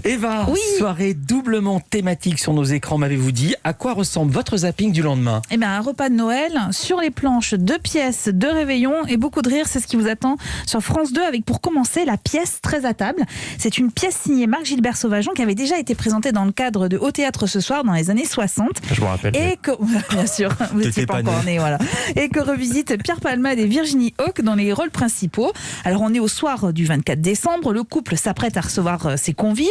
Eva, Oui. soirée doublement thématique sur nos écrans, m'avez-vous dit. À quoi ressemble votre zapping du lendemain? Eh bien, un repas de Noël sur les planches, 2 pièces, 2 réveillons et beaucoup de rire, c'est ce qui vous attend sur France 2 avec pour commencer la pièce très à table. C'est une pièce signée Marc-Gilbert Sauvageon qui avait déjà été présentée dans le cadre de Au Théâtre ce soir dans les années 60. Je me rappelle. Et que, bien sûr, vous n'étiez pas encore né, voilà. Et que revisite Pierre Palmade et Virginie Hauck dans les rôles principaux. Alors on est au soir du 24 décembre, le couple s'apprête à recevoir ses convives.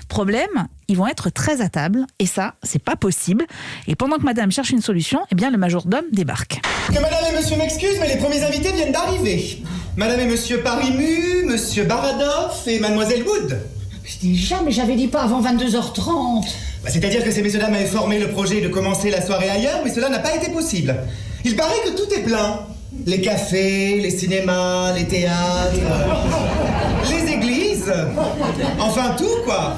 Problème, ils vont être très à table et ça, c'est pas possible. Et pendant que madame cherche une solution, eh bien le majordome débarque. Que madame et monsieur m'excusent, mais les premiers invités viennent d'arriver. Madame et monsieur Parimu, monsieur Baradoff et mademoiselle Wood. Je dis jamais, j'avais dit pas avant 22h30. C'est-à-dire que ces messieurs dames avaient formé le projet de commencer la soirée ailleurs, mais cela n'a pas été possible. Il paraît que tout est plein. Les cafés, les cinémas, les théâtres, les églises, enfin tout quoi.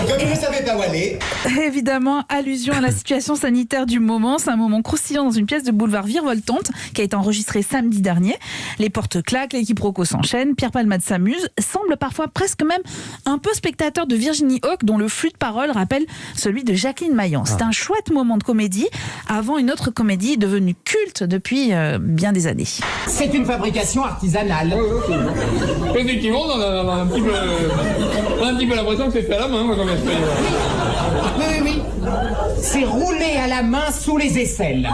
Comme vous ne savez pas où aller. Évidemment, allusion à la situation sanitaire du moment. C'est un moment croustillant dans une pièce de boulevard virevoltante qui a été enregistrée samedi dernier. Les portes claquent, les quiproquos s'enchaînent, Pierre Palmade s'amuse, semble parfois presque même un peu spectateur de Virginie Hauck dont le flux de parole rappelle celui de Jacqueline Maillan. C'est un chouette moment de comédie avant une autre comédie devenue culte depuis bien des années. C'est une fabrication artisanale. Effectivement, on a un petit peu l'impression que c'est fait à la main, moi, quand même. Oui. C'est roulé à la main sous les aisselles.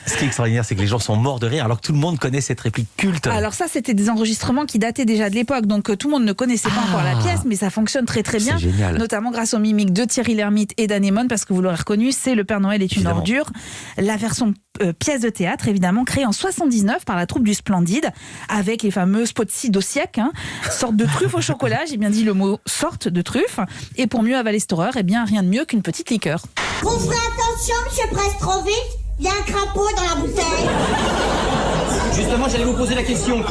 Ce qui est extraordinaire, c'est que les gens sont morts de rire alors que tout le monde connaît cette réplique culte. Alors ça, c'était des enregistrements qui dataient déjà de l'époque, donc tout le monde ne connaissait pas encore la pièce, mais ça fonctionne très très bien, C'est génial. notamment grâce aux mimiques de Thierry Lhermitte et d'Anémone, parce que vous l'aurez reconnu, c'est Le Père Noël est une Évidemment. ordure, la version pièce de théâtre, évidemment, créée en 79 par la troupe du Splendide, avec les fameux spots d'Ossiac, sorte de truffe au chocolat, j'ai bien dit le mot sorte de truffe, et pour mieux avaler cette horreur, eh bien rien de mieux qu'une petite liqueur. Vous ferez attention, monsieur Prestrovic, il y a un crapaud dans la bouteille. Justement, j'allais vous poser la question.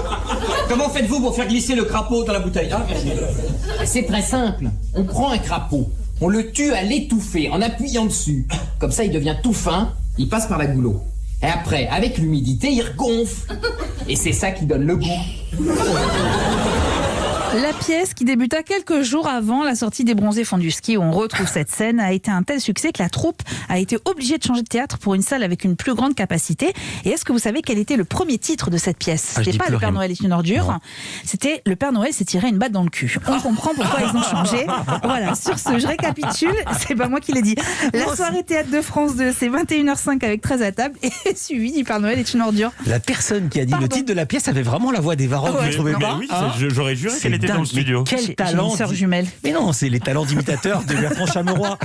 Comment faites-vous pour faire glisser le crapaud dans la bouteille? C'est très simple. On prend un crapaud, on le tue à l'étouffer en appuyant dessus. Comme ça, il devient tout fin, il passe par la goulot. Et après, avec l'humidité, il regonfle. Et c'est ça qui donne le goût. La pièce, qui débuta quelques jours avant la sortie des Bronzés font du ski, où on retrouve cette scène, a été un tel succès que la troupe a été obligée de changer de théâtre pour une salle avec une plus grande capacité. Et est-ce que vous savez quel était le premier titre de cette pièce? C'était pas Le Père Noël est une ordure, c'était Le Père Noël s'est tiré une batte dans le cul. On comprend pourquoi ils ont changé. Voilà, sur ce, je récapitule, c'est pas moi qui l'ai dit. La soirée théâtre de France 2, c'est 21h05 avec 13 à table et suivi du Père Noël est une ordure. La personne qui a dit le titre de la pièce avait vraiment la voix d'Eva Rock, vous ne trouvez pas? Oui, j'aurais juré C'est qu'elle était dans dingue. le studio. Mais quel J'ai talent! une sœur jumelle. Mais non, c'est les talents d'imitateur de Bertrand Chameroy.